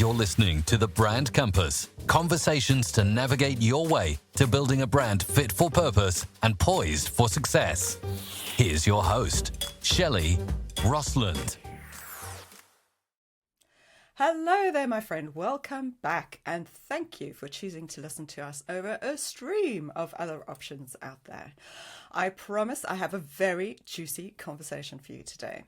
You're listening to The Brand Compass, conversations to navigate your way to building a brand fit for purpose and poised for success. Here's your host, Shelley Rosland. Hello there, my friend. Welcome back, and thank you for choosing to listen to us over a stream of other options out there. I promise I have a very juicy conversation for you today.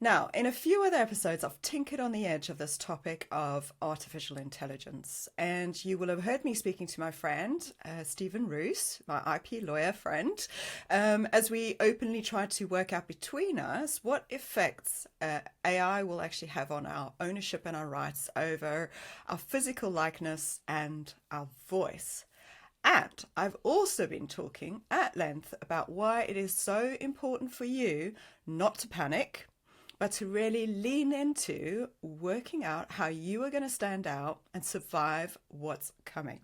Now, in a few other episodes, I've tinkered on the edge of this topic of artificial intelligence, and you will have heard me speaking to my friend, Stephen Ruse, my IP lawyer friend, as we openly try to work out between us what effects AI will actually have on our ownership and our rights over our physical likeness and our voice. And I've also been talking at length about why it is so important for you not to panic, but to really lean into working out how you are going to stand out and survive what's coming.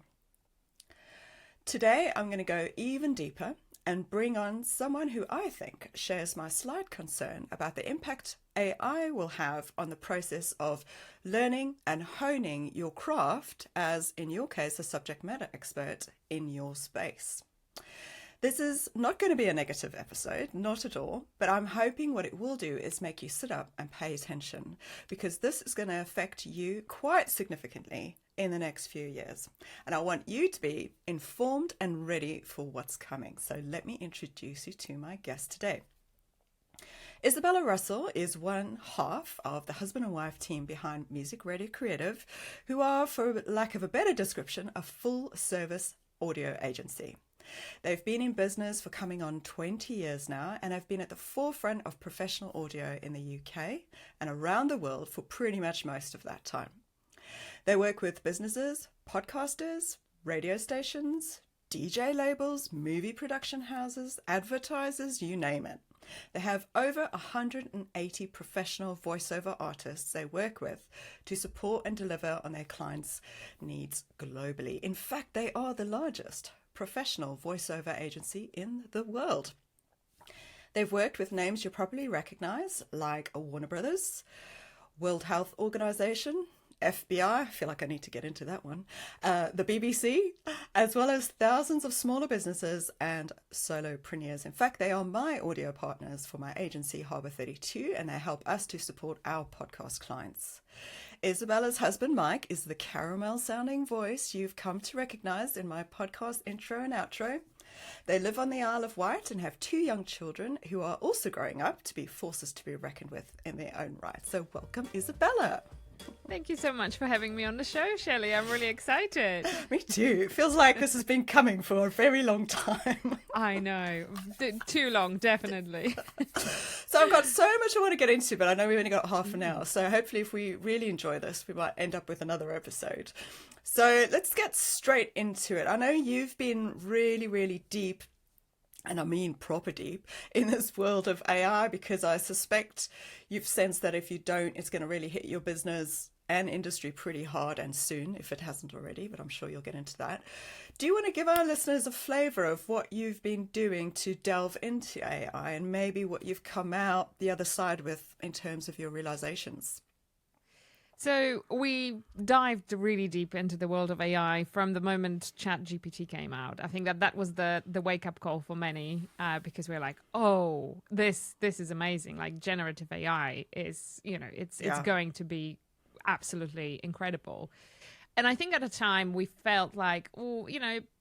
Today, I'm going to go even deeper and bring on someone who I think shares my slight concern about the impact AI will have on the process of learning and honing your craft as, in your case, a subject matter expert in your space. This is not going to be a negative episode, not at all, but I'm hoping what it will do is make you sit up and pay attention, because this is going to affect you quite significantly in the next few years. And I want you to be informed and ready for what's coming. So let me introduce you to my guest today. Izabela Russell is one half of the husband and wife team behind Music Radio Creative, who are, for lack of a better description, a full-service audio agency. They've been in business for coming on 20 years now and have been at the forefront of professional audio in the UK and around the world for pretty much most of that time. They work with businesses, podcasters, radio stations, DJ labels, movie production houses, advertisers, you name it. They have over 180 professional voiceover artists they work with to support and deliver on their clients' needs globally. In fact, they are the largest professional voiceover agency in the world. They've worked with names you probably recognize, like Warner Brothers, World Health Organization, FBI, I feel like I need to get into that one, the BBC, as well as thousands of smaller businesses and solopreneurs. In fact, they are my audio partners for my agency, 𝗘𝗣𝗜𝗏, and they help us to support our podcast clients. Izabela's husband, Mike, is the caramel-sounding voice you've come to recognize in my podcast intro and outro. They live on the Isle of Wight and have two young children who are also growing up to be forces to be reckoned with in their own right. So welcome, Izabela. Thank you so much for having me on the show, Shelley. I'm really excited. Me too. It feels like this has been coming for a very long time. I know. Too long, definitely. So I've got so much I want to get into, but I know we've only got half an hour. So hopefully if we really enjoy this, we might end up with another episode. So let's get straight into it. I know you've been really, really deep, and I mean proper deep, in this world of AI, because I suspect you've sensed that if you don't, it's going to really hit your business and industry pretty hard and soon, if it hasn't already, but I'm sure you'll get into that. Do you want to give our listeners a flavour of what you've been doing to delve into AI and maybe what you've come out the other side with in terms of your realizations? So we dived really deep into the world of AI from the moment ChatGPT came out. I think that was the wake-up call for many, because we're like, oh, this is amazing. Like, generative AI is, it's going to be absolutely incredible. And I think at the time we felt like, oh,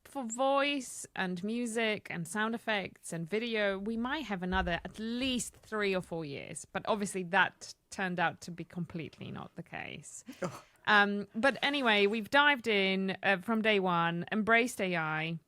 for voice and music and sound effects and video, we might have another at least 3 or 4 years. But obviously that turned out to be completely not the case. But anyway, we've dived in from day one, embraced AI.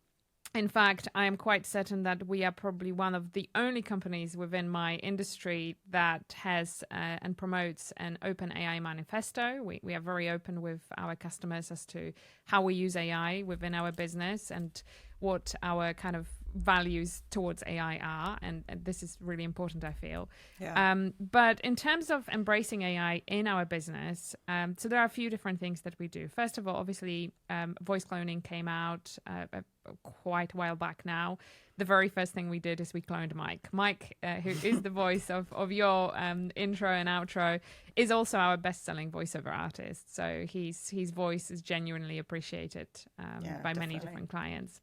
In fact, I am quite certain that we are probably one of the only companies within my industry that has and promotes an open AI manifesto. We are very open with our customers as to how we use AI within our business and what our kind of values towards AI are, and this is really important, I feel. Yeah. But in terms of embracing AI in our business, so there are a few different things that we do. First of all, obviously, voice cloning came out quite a while back now. The very first thing we did is we cloned Mike. Mike, who is the voice of your intro and outro, is also our best-selling voiceover artist. So his voice is genuinely appreciated by many different clients.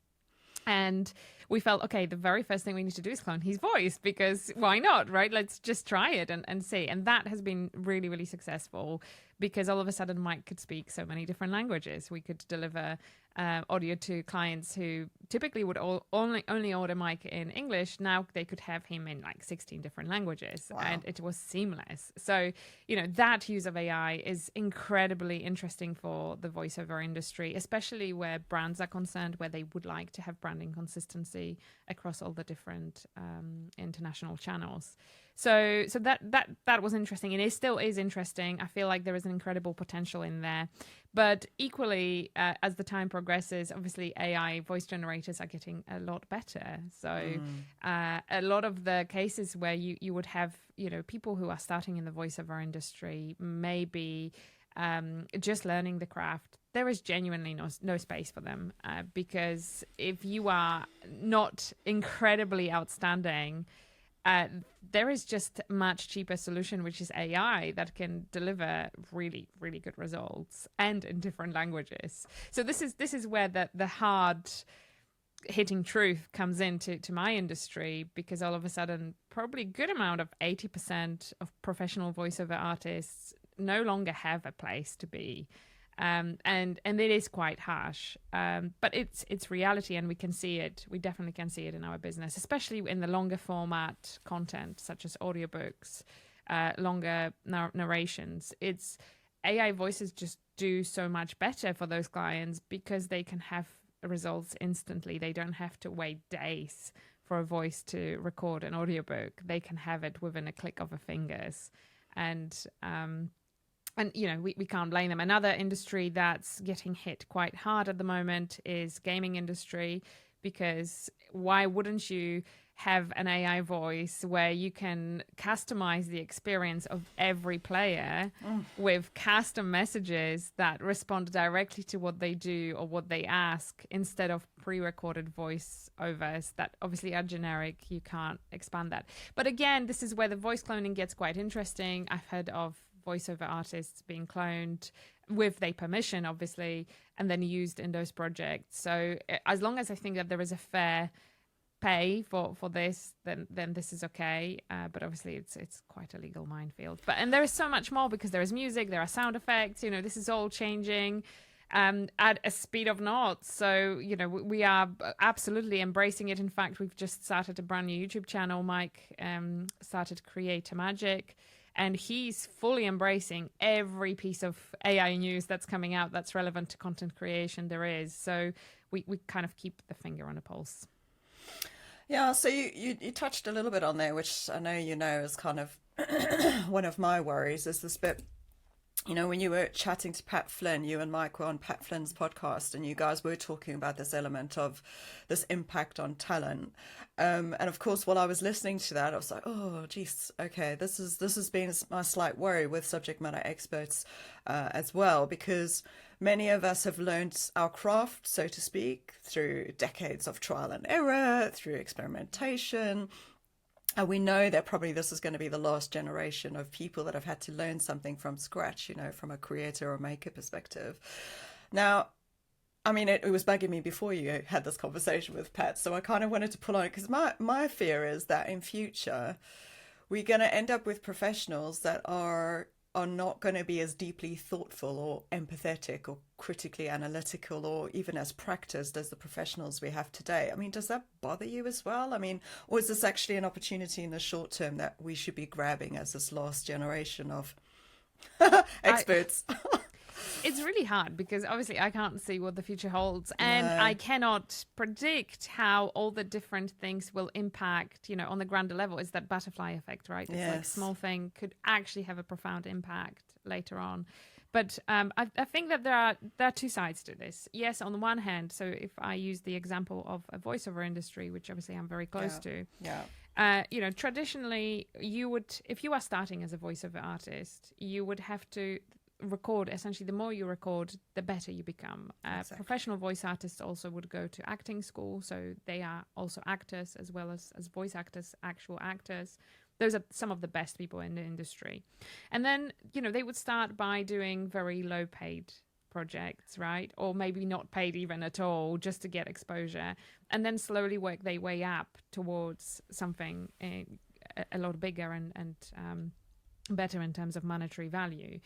And we felt, okay, the very first thing we need to do is clone his voice, because why not, right? Let's just try it and see. And that has been really, really successful, because all of a sudden Mike could speak so many different languages. We could deliver audio to clients who typically would only order Mike in English. Now they could have him in like 16 different languages. Wow. And it was seamless. So, that use of AI is incredibly interesting for the voiceover industry, especially where brands are concerned, where they would like to have branding consistency across all the different international channels. So that was interesting, and it still is interesting. I feel like there is an incredible potential in there. But equally, as the time progresses, obviously AI voice generators are getting a lot better. So a lot of the cases where you would have, people who are starting in the voiceover industry, maybe just learning the craft, there is genuinely no space for them, because if you are not incredibly outstanding, there is just a much cheaper solution, which is AI, that can deliver really, really good results and in different languages. So this is where the hard hitting truth comes into my industry, because all of a sudden, probably a good amount of 80% of professional voiceover artists no longer have a place to be. And it is quite harsh, but it's reality, and we can see it. We definitely can see it in our business, especially in the longer format content, such as audiobooks, longer narrations. It's AI voices just do so much better for those clients, because they can have results instantly. They don't have to wait days for a voice to record an audiobook. They can have it within a click of a fingers, and we can't blame them. Another industry that's getting hit quite hard at the moment is gaming industry, because why wouldn't you have an AI voice where you can customize the experience of every player with custom messages that respond directly to what they do or what they ask, instead of pre-recorded voiceovers that obviously are generic. You can't expand that. But again, this is where the voice cloning gets quite interesting. I've heard of voiceover artists being cloned with their permission, obviously, and then used in those projects. So as long as I think that there is a fair pay for this, then this is okay. But obviously it's quite a legal minefield. And there is so much more, because there is music, there are sound effects, this is all changing at a speed of knots. So, we are absolutely embracing it. In fact, we've just started a brand new YouTube channel. Mike started 𝗘𝗣𝗜𝗦𝗘𝗟𝗟, and he's fully embracing every piece of AI news that's coming out that's relevant to content creation there is. So we kind of keep the finger on the pulse. Yeah, so you touched a little bit on there, which I know is kind of one of my worries, is this bit. When you were chatting to Pat Flynn, you and Mike were on Pat Flynn's podcast, and you guys were talking about this element of this impact on talent. And of course, while I was listening to that, I was like, oh, geez, okay, this has been my slight worry with subject matter experts as well, because many of us have learned our craft, so to speak, through decades of trial and error, through experimentation. And we know that probably this is going to be the last generation of people that have had to learn something from scratch, from a creator or maker perspective. Now, I mean, it was bugging me before you had this conversation with Pat, so I kind of wanted to pull on it, because my fear is that in future, we're going to end up with professionals that are not going to be as deeply thoughtful or empathetic or critically analytical or even as practiced as the professionals we have today. I mean, does that bother you as well? I mean, or is this actually an opportunity in the short term that we should be grabbing as this last generation of experts? It's really hard, because obviously I can't see what the future holds, and I cannot predict how all the different things will impact, on the grander level. It's that butterfly effect, right? It's like a small thing could actually have a profound impact later on. But I think that there are two sides to this. Yes, on the one hand, so if I use the example of a voiceover industry, which obviously I'm very close to, traditionally you would, if you are starting as a voiceover artist, you would have to record. Essentially, the more you record, the better you become. Exactly. Professional voice artists also would go to acting school, so they are also actors as well as voice actors, actual actors. Those are some of the best people in the industry. And then, they would start by doing very low paid projects, right? Or maybe not paid even at all, just to get exposure, and then slowly work their way up towards something a lot bigger and better in terms of monetary value.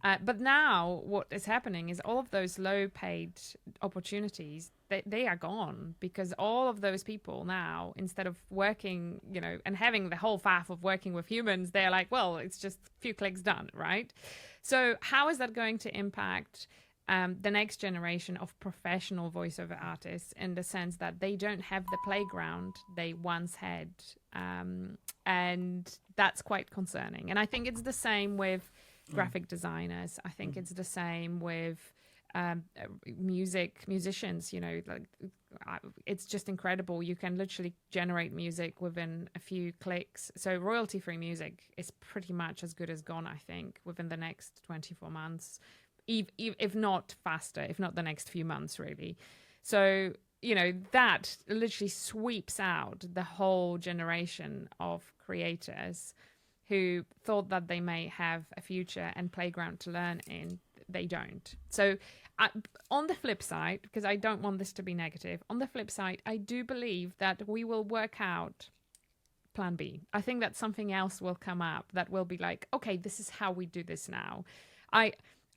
But now what is happening is all of those low paid opportunities, they are gone, because all of those people now, instead of working, and having the whole faff of working with humans, they're like, well, it's just a few clicks done, right? So how is that going to impact the next generation of professional voiceover artists, in the sense that they don't have the playground they once had? And that's quite concerning. And I think it's the same with graphic designers. I think it's the same with musicians. It's just incredible. You can literally generate music within a few clicks. So royalty-free music is pretty much as good as gone, I think, within the next 24 months, if not faster, if not the next few months, really. So, that literally sweeps out the whole generation of creators who thought that they may have a future and playground to learn in. They don't. So on the flip side, because I don't want this to be negative, on the flip side, I do believe that we will work out plan B. I think that something else will come up that will be like, okay, this is how we do this now.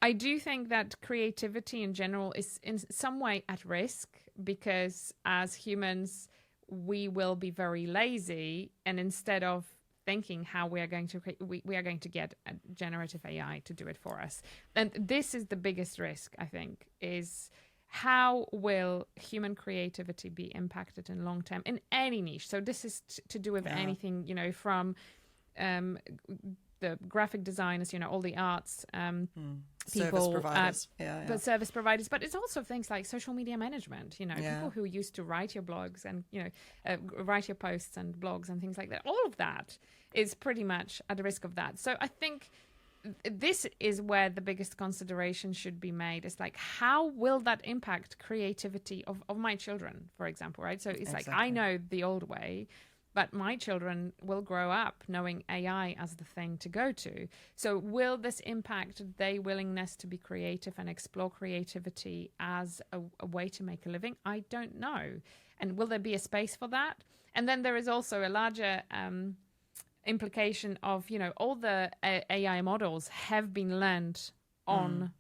I do think that creativity in general is in some way at risk, because as humans, we will be very lazy, and instead of thinking how we are going to we are going to get a generative AI to do it for us. And this is the biggest risk, I think, is how will human creativity be impacted in long term in any niche. So this is to do with anything, from the graphic designers, all the arts people, service providers, but service providers, but it's also things like social media management. People who used to write your blogs and write your posts and blogs and things like that. All of that is pretty much at the risk of that. So I think this is where the biggest consideration should be made. It's like, how will that impact creativity of my children, for example, right? So it's like, I know the old way, but my children will grow up knowing AI as the thing to go to. So will this impact their willingness to be creative and explore creativity as a way to make a living? I don't know. And will there be a space for that? And then there is also a larger implication of, all the AI models have been learned on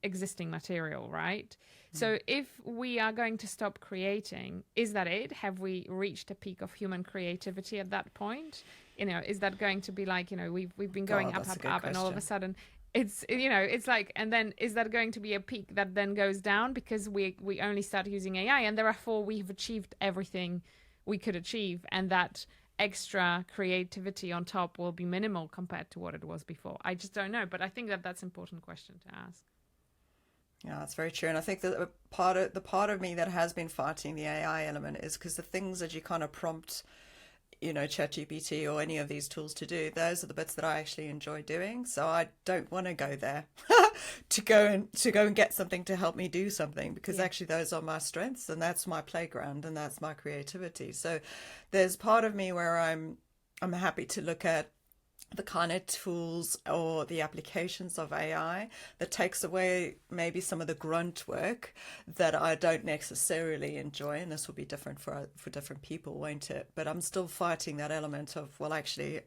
existing material, right? So if we are going to stop creating, is that it? Have we reached a peak of human creativity at that point? Is that going to be like, we've been going up, and all of a sudden it's, it's like, and then is that going to be a peak that then goes down because we only start using AI, and therefore we have achieved everything we could achieve, and that extra creativity on top will be minimal compared to what it was before? I just don't know, but I think that that's an important question to ask. Yeah, that's very true. And I think that the part of me that has been fighting the AI element is because the things that you kind of prompt, ChatGPT or any of these tools to do, those are the bits that I actually enjoy doing. So I don't want to go there to go and get something to help me do something, because actually those are my strengths, and that's my playground, and that's my creativity. So there's part of me where I'm happy to look at the kind of tools or the applications of AI that takes away maybe some of the grunt work that I don't necessarily enjoy. And this will be different for different people, won't it? But I'm still fighting that element of, well, actually,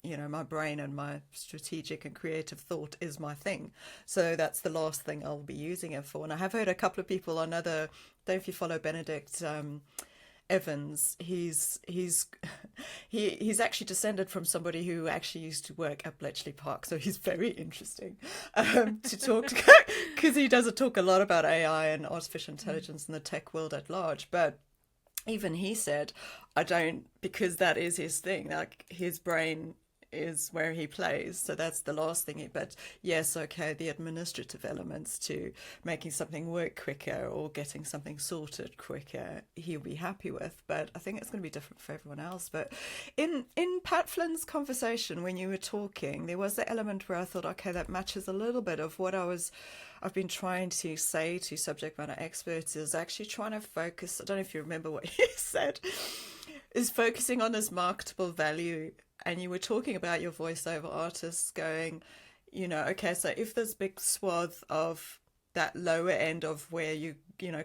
my brain and my strategic and creative thought is my thing. So that's the last thing I'll be using it for. And I have heard a couple of people on other, I don't know if you follow Benedict Evans, he's actually descended from somebody who actually used to work at Bletchley Park, so he's very interesting to talk to, because he doesn't talk a lot about AI and artificial intelligence in the tech world at large. But even he said, I don't, because that is his thing, like his brain is where he plays. So that's the last thing. But yes, okay, the administrative elements to making something work quicker or getting something sorted quicker, he'll be happy with. But I think it's going to be different for everyone else. But in Pat Flynn's conversation, when you were talking, there was the element where I thought, okay, that matches a little bit of what I've been trying to say to subject matter experts, is actually trying to focus. I don't know if you remember what you said, is focusing on this marketable value. And you were talking about your voiceover artists going, okay, so if this big swath of that lower end of where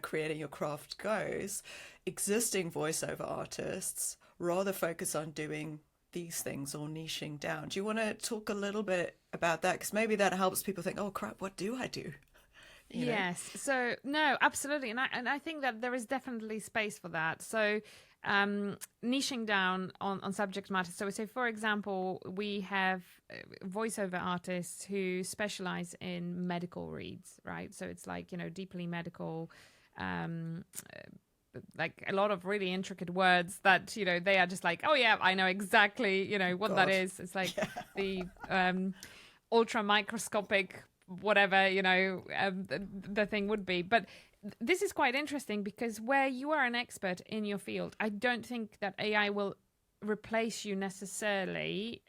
creating your craft goes, existing voiceover artists rather focus on doing these things or niching down. Do you want to talk a little bit about that? Because maybe that helps people think, oh crap, what do I do? Yes. So no, absolutely. And I think that there is definitely space for that. So niching down on subject matter. So we say, for example, we have voiceover artists who specialize in medical reads, right? So it's like, deeply medical, like a lot of really intricate words that, they are just like, oh yeah, I know exactly, what that is. It's like the ultra microscopic, whatever, the thing would be. But this is quite interesting because where you are an expert in your field, I don't think that AI will replace you necessarily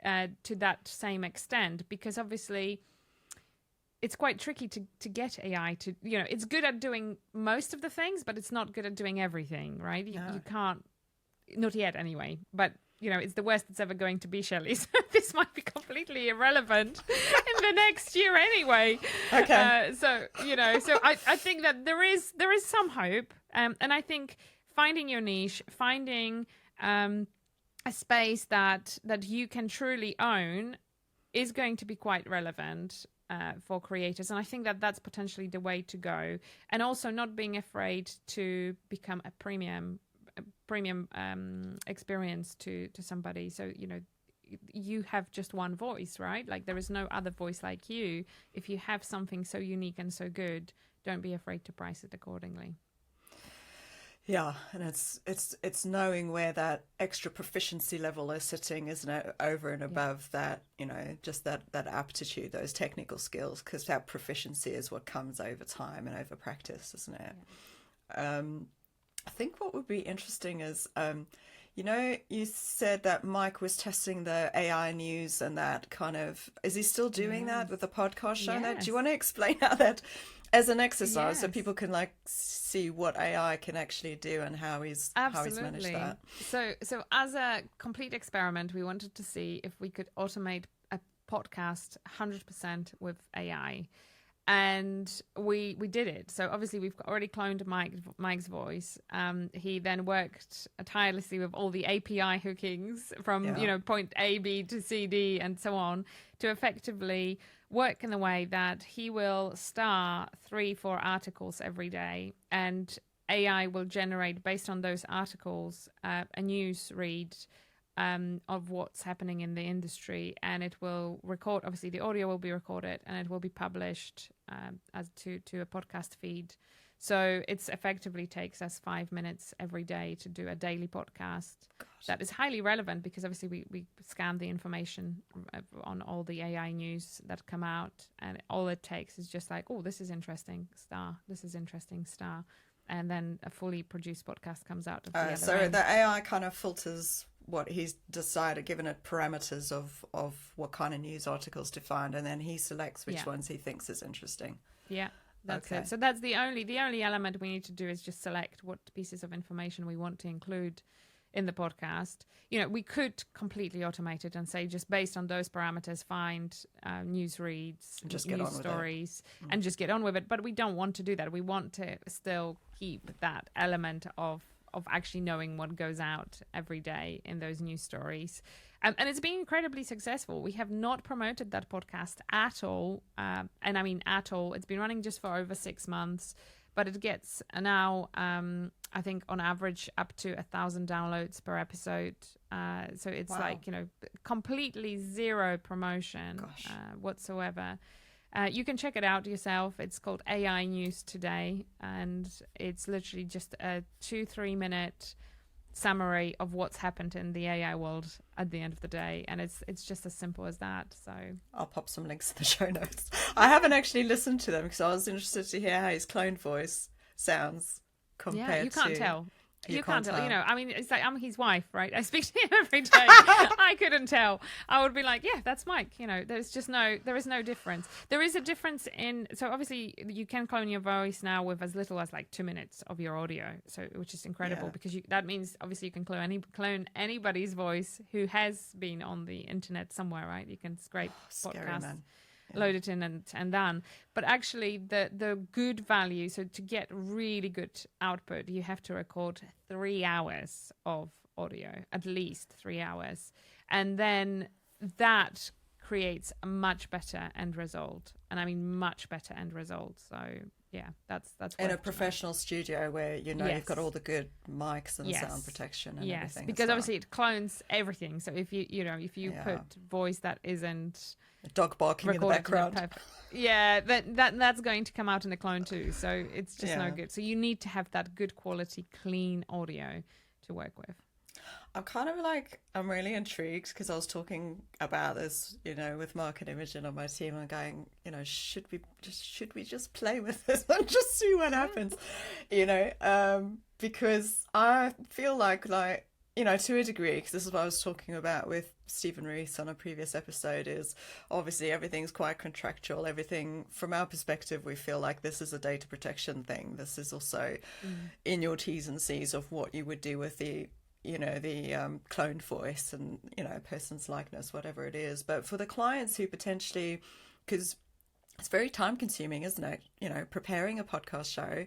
to that same extent, because obviously it's quite tricky to get AI to, it's good at doing most of the things, but it's not good at doing everything, right? You can't, not yet anyway, but it's the worst it's ever going to be, Shelley. So this might be completely irrelevant in the next year anyway. Okay. So I think that there is some hope. And I think finding your niche, finding a space that you can truly own is going to be quite relevant for creators. And I think that that's potentially the way to go. And also not being afraid to become a premium experience to somebody. So you have just one voice, right? Like there is no other voice like you. If you have something so unique and so good, don't be afraid to price it accordingly. Yeah, and it's knowing where that extra proficiency level is sitting, isn't it, over and above that, just that aptitude, those technical skills, because that proficiency is what comes over time and over practice, isn't it? Yeah. I think what would be interesting is, you said that Mike was testing the AI news and that kind of, is he still doing that with the podcast show? Yes. Do you want to explain how that, as an exercise, so people can see what AI can actually do and how he's managed that? So as a complete experiment, we wanted to see if we could automate a podcast 100% with AI. And we did it. So obviously we've already cloned Mike's voice. He then worked tirelessly with all the API hookings from point A, B to C, D, and so on, to effectively work in the way that he will star 3-4 articles every day, and AI will generate, based on those articles, a news read of what's happening in the industry, and it will record. Obviously the audio will be recorded and it will be published as to a podcast feed. So it's effectively takes us 5 minutes every day to do a daily podcast. That is highly relevant because obviously we scan the information on all the AI news that come out, and all it takes is just like, oh, this is interesting, star, this is interesting, star, and then a fully produced podcast comes out of the other so end. the AI kind of filters what he's decided, given it parameters of what kind of news articles to find, and then he selects which ones he thinks is interesting. Yeah, that's it. So that's the only element we need to do is just select what pieces of information we want to include in the podcast. We could completely automate it and say, just based on those parameters, find news reads, news stories, and just get on with it. But we don't want to do that. We want to still keep that element of actually knowing what goes out every day in those news stories. And it's been incredibly successful. We have not promoted that podcast at all. And I mean at all. It's been running just for over 6 months, but it gets now, I think on average, up to 1,000 downloads per episode. So it's completely zero promotion whatsoever. You can check it out yourself. It's called AI News Today, and it's literally just a 2-3 minute summary of what's happened in the AI world at the end of the day, and it's just as simple as that. So I'll pop some links in the show notes. I haven't actually listened to them because I was interested to hear how his cloned voice sounds compared to... Yeah, you can't tell. You can't tell. tell. You know, I mean, it's like I'm his wife, right? I speak to him every day. I couldn't tell. I would be like, yeah, that's Mike. You know, there is no difference. There is a difference in, so obviously you can clone your voice now with as little as like 2 minutes of your audio. So, which is incredible because that means obviously you can clone anybody's voice who has been on the internet somewhere, right? You can scrape podcasts. Man. Load it in and done. But actually the good value, so to get really good output, you have to record 3 hours of audio, at least 3 hours. And then that creates a much better end result. And I mean much better end result. So yeah, that's in a professional studio where you've got all the good mics and yes. sound protection and everything. Because obviously it clones everything. So if you put voice that isn't dog barking in the background, that's going to come out in the clone too. So it's just no good. So you need to have that good quality, clean audio to work with. I'm really intrigued because I was talking about this, with Mark and Imogen on my team and going, should we just play with this and just see what happens, because I feel like, to a degree, because this is what I was talking about with Stephen Ruse on a previous episode, is obviously everything's quite contractual. Everything, from our perspective, we feel like this is a data protection thing. This is also in your T's and C's of what you would do with the cloned voice and, a person's likeness, whatever it is. But for the clients who potentially, because it's very time consuming, isn't it? Preparing a podcast show,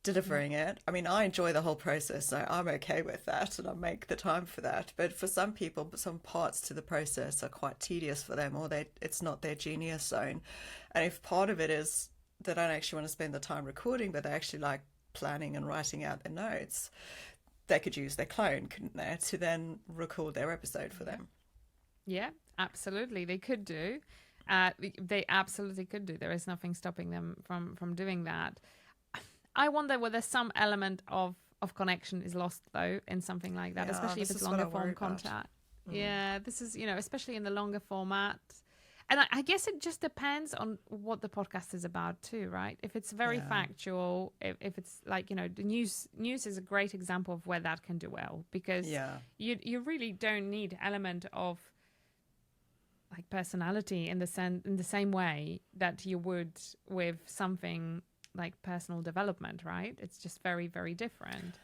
delivering it. I mean, I enjoy the whole process, so I'm okay with that and I make the time for that. But for some people, some parts to the process are quite tedious for them, or it's not their genius zone. And if part of it is they don't actually want to spend the time recording, but they actually like planning and writing out their notes, they could use their clone, couldn't they, to then record their episode for them? Yeah, absolutely. They could do. They absolutely could do. There is nothing stopping them from doing that. I wonder whether some element of connection is lost, though, in something like that, especially if it's longer form content. Yeah, this is, especially in the longer format. And I guess it just depends on what the podcast is about too, right? If it's very factual, if it's like, the news is a great example of where that can do well, because you really don't need element of like personality in the same way that you would with something like personal development, right? It's just very, very different.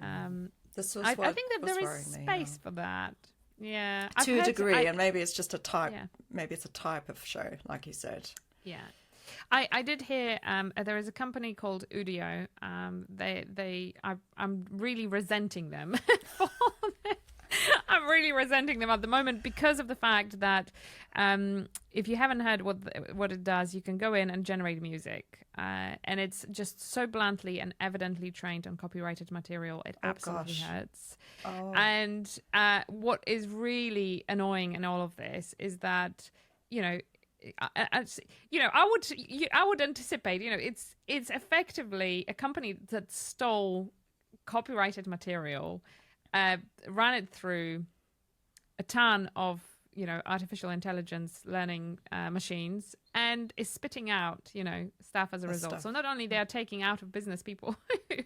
I think that there is space for that. Yeah, to a degree, and maybe it's just a type. Yeah. Maybe it's a type of show, like you said. Yeah, I did hear there is a company called Udio. I'm really resenting them. I'm really resenting them at the moment because of the fact that if you haven't heard what it does, you can go in and generate music, and it's just so bluntly and evidently trained on copyrighted material. It absolutely hurts. Oh. And what is really annoying in all of this is that I would anticipate it's effectively a company that stole copyrighted material, ran it through a ton of artificial intelligence learning machines, and is spitting out stuff as a result. Stuff. So not only they are taking out of business people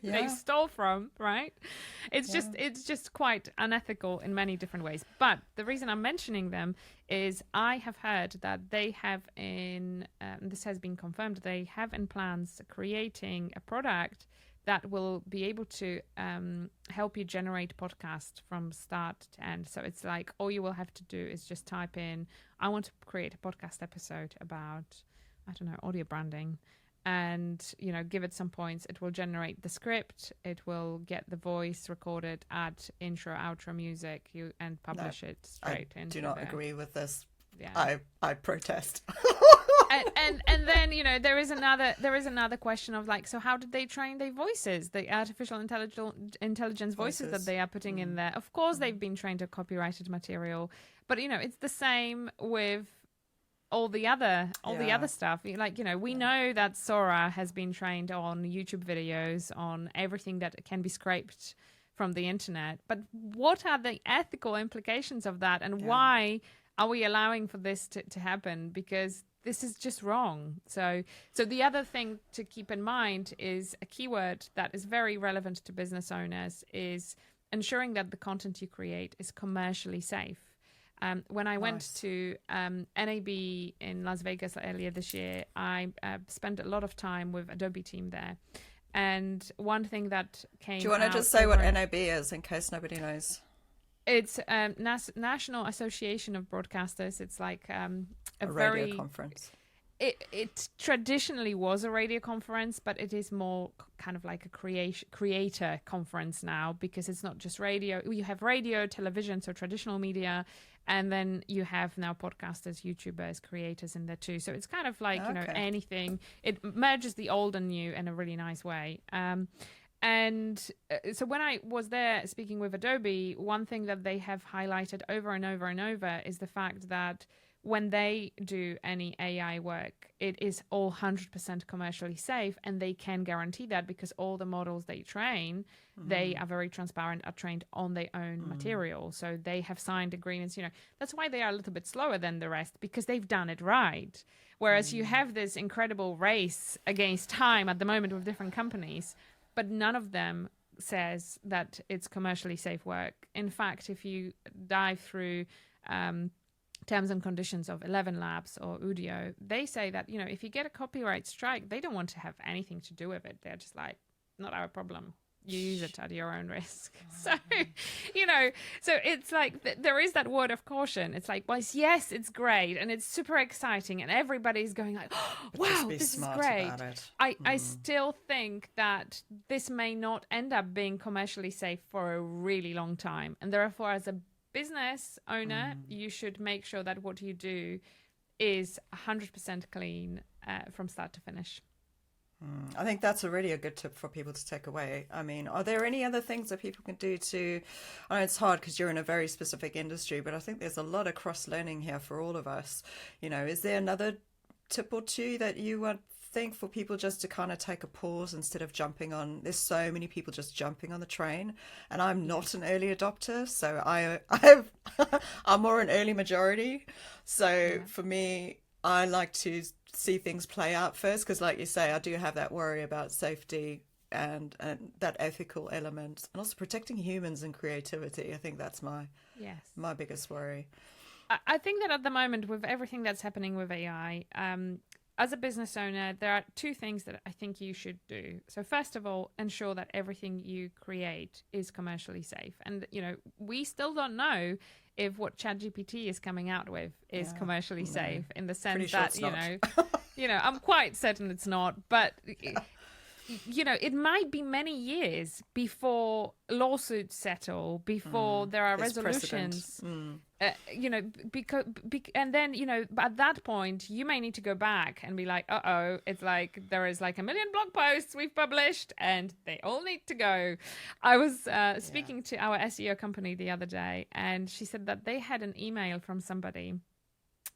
they stole from, right? It's just quite unethical in many different ways. But the reason I'm mentioning them is I have heard that they have this has been confirmed, they have in plans creating a product that will be able to help you generate podcasts from start to end. So it's like all you will have to do is just type in, I want to create a podcast episode about, I don't know, audio branding, and give it some points. It will generate the script. It will get the voice recorded, add intro, outro music, and publish it straight into. I do not agree with this. Yeah. I protest. and then there is another question of like, so how did they train their voices, the artificial intelligence voices that they are putting in there? Of course they've been trained to copyrighted material, but it's the same with all the other stuff. Like we know that Sora has been trained on YouTube videos, on everything that can be scraped from the internet. But what are the ethical implications of that, and why are we allowing for this to happen? Because this is just wrong. So the other thing to keep in mind is a keyword that is very relevant to business owners is ensuring that the content you create is commercially safe. When I went to NAB in Las Vegas earlier this year, I spent a lot of time with Adobe team there. And one thing that came. Do you want to just say what NAB is in case nobody knows? It's National Association of Broadcasters. It's like a radio conference. It traditionally was a radio conference, but it is more kind of like a creator conference now, because it's not just radio. You have radio, television, so traditional media, and then you have now podcasters, YouTubers, creators in there too. So it's kind of like, anything. It merges the old and new in a really nice way. So when I was there speaking with Adobe, one thing that they have highlighted over and over and over is the fact that when they do any AI work, it is all 100% commercially safe, and they can guarantee that because all the models they train, they are very transparent, are trained on their own material. So they have signed agreements, that's why they are a little bit slower than the rest, because they've done it right. Whereas you have this incredible race against time at the moment with different companies, but none of them says that it's commercially safe work. In fact, if you dive through terms and conditions of 11 Labs or Udio, they say that, if you get a copyright strike, they don't want to have anything to do with it. They're just like, not our problem. You use it at your own risk. So, so it's like there is that word of caution. It's like, well, yes, it's great and it's super exciting and everybody's going like, oh, wow, this is great. I still think that this may not end up being commercially safe for a really long time. And therefore, as a business owner, you should make sure that what you do is 100% clean from start to finish. I think that's already a good tip for people to take away. I mean, are there any other things that people can do to, I know it's hard because you're in a very specific industry, but I think there's a lot of cross-learning here for all of us. Is there another tip or two that you would think for people just to kind of take a pause instead of jumping on? There's so many people just jumping on the train, and I'm not an early adopter, so I'm more an early majority. So for me, I like to see things play out first, because like you say, I do have that worry about safety and that ethical element, and also protecting humans and creativity. I think that's my biggest worry. I think that at the moment, with everything that's happening with AI, as a business owner, there are two things that I think you should do. So first of all, ensure that everything you create is commercially safe. And, we still don't know if what ChatGPT is coming out with is commercially safe, in the sense that, I'm quite certain it's not, but it might be many years before lawsuits settle, before there are resolutions, and then, at that point, you may need to go back and be like, it's like there is like 1 million blog posts we've published and they all need to go. I was speaking to our SEO company the other day, and she said that they had an email from somebody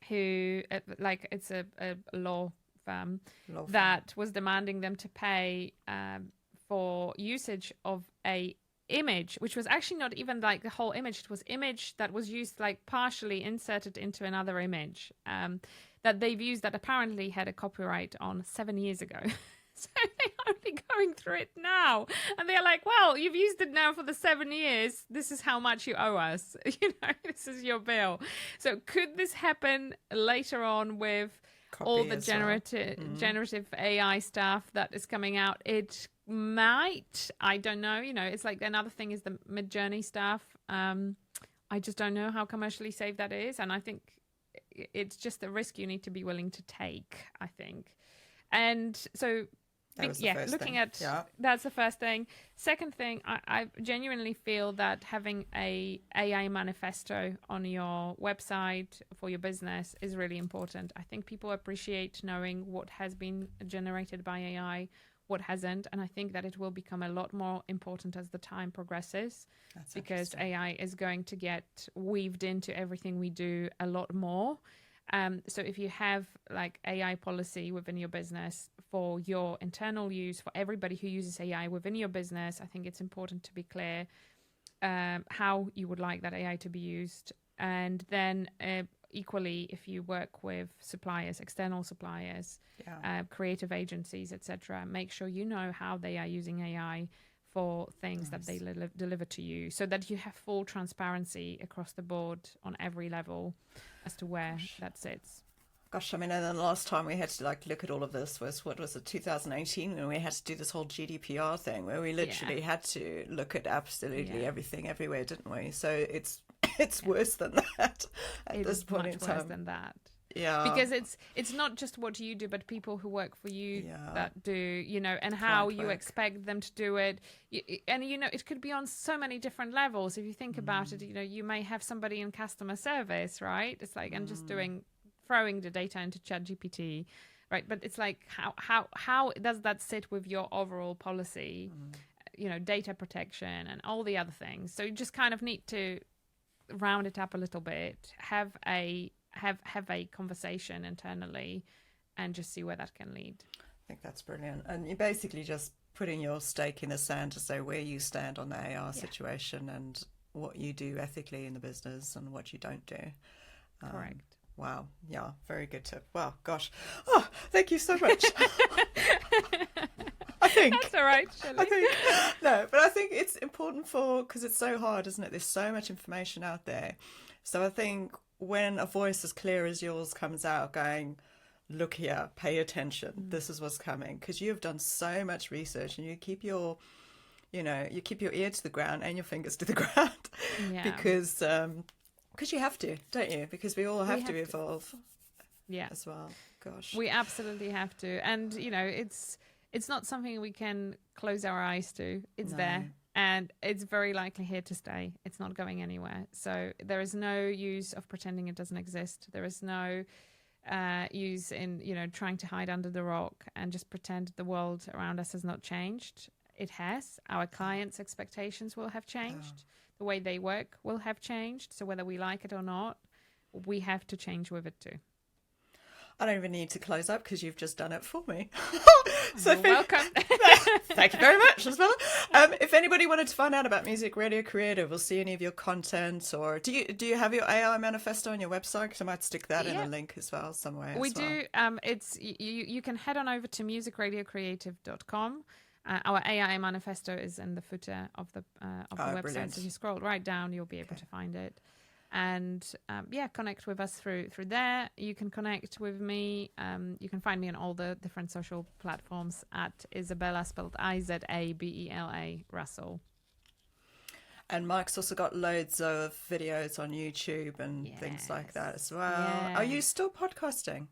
who, it's a law firm that was demanding them to pay for usage of a image, which was actually not even like the whole image. It was image that was used like partially inserted into another image that they've used, that apparently had a copyright on 7 years ago. So they're only going through it now, and they're like, well, you've used it now for the 7 years, this is how much you owe us. This is your bill. So could this happen later on with all the generative AI stuff that is coming out? It might. I don't know. It's like another thing is the Mid-Journey stuff. I just don't know how commercially safe that is. And I think it's just a risk you need to be willing to take, I think. And so, that's the first thing. Second thing, I genuinely feel that having a AI manifesto on your website for your business is really important. I think people appreciate knowing what has been generated by AI, what hasn't, and I think that it will become a lot more important as the time progresses, because AI is going to get weaved into everything we do a lot more. So if you have like AI policy within your business for your internal use, for everybody who uses AI within your business, I think it's important to be clear how you would like that AI to be used. And then equally, if you work with suppliers, external suppliers, creative agencies, etc., make sure you know how they are using AI for things that they deliver to you, so that you have full transparency across the board on every level as to where that sits. Gosh, I mean, and then the last time we had to look at all of this was, what was it, 2018, when we had to do this whole GDPR thing, where we literally had to look at absolutely everything everywhere, didn't we? So it's worse than that at this point in time. Worse than that. Yeah. Because it's not just what you do, but people who work for you that do, and how you expect them to do it. And, it could be on so many different levels. If you think about it, you may have somebody in customer service, right? It's like, and just throwing the data into ChatGPT, right? But it's like, how does that sit with your overall policy, data protection and all the other things? So you just kind of need to round it up a little bit, have a conversation internally, and just see where that can lead. I think that's brilliant. And you're basically just putting your stake in the sand to say where you stand on the AR situation and what you do ethically in the business and what you don't do. Correct. Wow. Yeah. Very good tip. Wow. Gosh. Oh, thank you so much. I think. That's all right, Shelley. I think it's important because it's so hard, isn't it? There's so much information out there. So I think when a voice as clear as yours comes out going, look here, pay attention, this is what's coming, because you've done so much research and you keep your ear to the ground and your fingers to the ground because you have to, don't you? Because we all have to evolve as well. Gosh. We absolutely have to. And, it's not something we can close our eyes to. It's there. And it's very likely here to stay. It's not going anywhere. So there is no use of pretending it doesn't exist. There is no use in, trying to hide under the rock and just pretend the world around us has not changed. It has. Our clients' expectations will have changed. The way they work will have changed. So whether we like it or not, we have to change with it too. I don't even need to close up because you've just done it for me. You're welcome. Thank you very much as well. If anybody wanted to find out about Music Radio Creative or see any of your content, or do you have your AI manifesto on your website? Because I might stick that in a link as well somewhere. We do. It's you can head on over to musicradiocreative.com. Our AI manifesto is in the footer of the website. Brilliant. So if you scroll right down, you'll be able to find it. And connect with us through there. You can connect with me. You can find me on all the different social platforms at Izabela, spelled Izabela Russell. And Mike's also got loads of videos on YouTube and things like that as well. Yes. Are you still podcasting?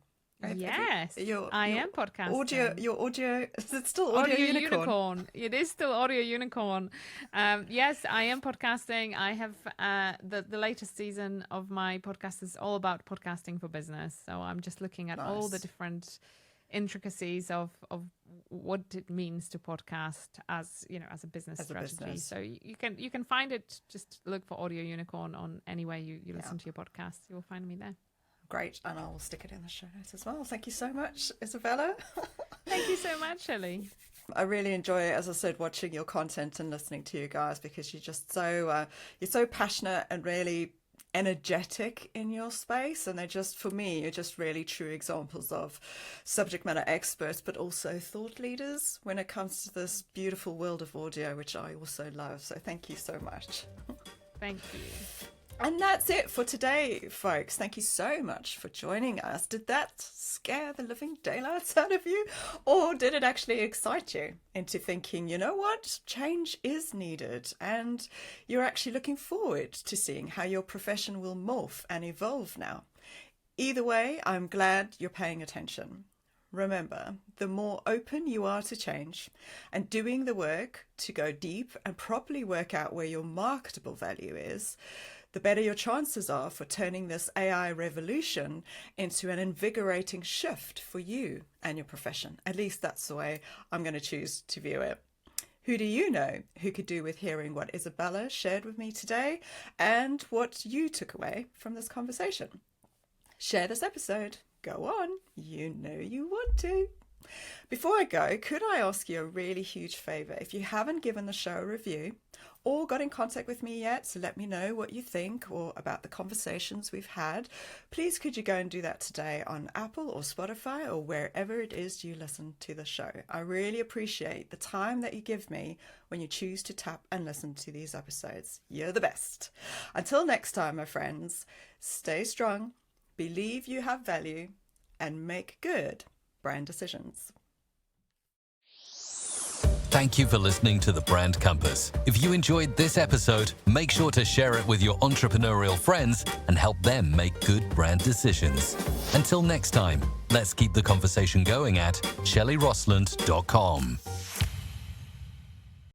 Yes, I am podcasting. Your audio, is it still Audio Unicorn? It is still Audio Unicorn. Yes, I am podcasting. I have the latest season of my podcast is all about podcasting for business. So I'm just looking at all the different intricacies of what it means to podcast as a business strategy. So you can find it. Just look for Audio Unicorn on anywhere you listen to your podcast. You will find me there. Great, and I'll stick it in the show notes as well. Thank you so much, Izabela. Thank you so much, Shelley. I really enjoy, as I said, watching your content and listening to you guys, because you're just so you're so passionate and really energetic in your space, and they're just, for me, you're just really true examples of subject matter experts, but also thought leaders when it comes to this beautiful world of audio, which I also love. So thank you so much. Thank you. And that's it for today, folks. Thank you so much for joining us. Did that scare the living daylights out of you? Or did it actually excite you into thinking, you know what, change is needed, and you're actually looking forward to seeing how your profession will morph and evolve now? Either way, I'm glad you're paying attention. Remember, the more open you are to change and doing the work to go deep and properly work out where your marketable value is, the better your chances are for turning this AI revolution into an invigorating shift for you and your profession. At least that's the way I'm going to choose to view it. Who do you know who could do with hearing what Izabela shared with me today and what you took away from this conversation? Share this episode. Go on. You know you want to. Before I go, could I ask you a really huge favor? If you haven't given the show a review or got in contact with me yet, so let me know what you think or about the conversations we've had, please could you go and do that today on Apple or Spotify or wherever it is you listen to the show. I really appreciate the time that you give me when you choose to tap and listen to these episodes. You're the best. Until next time, my friends, stay strong, believe you have value, and make good brand decisions. Thank you for listening to The Brand Compass. If you enjoyed this episode, make sure to share it with your entrepreneurial friends and help them make good brand decisions. Until next time, let's keep the conversation going at 𝗘𝗣𝗜𝗦𝗢𝗘𝗟𝗟.com.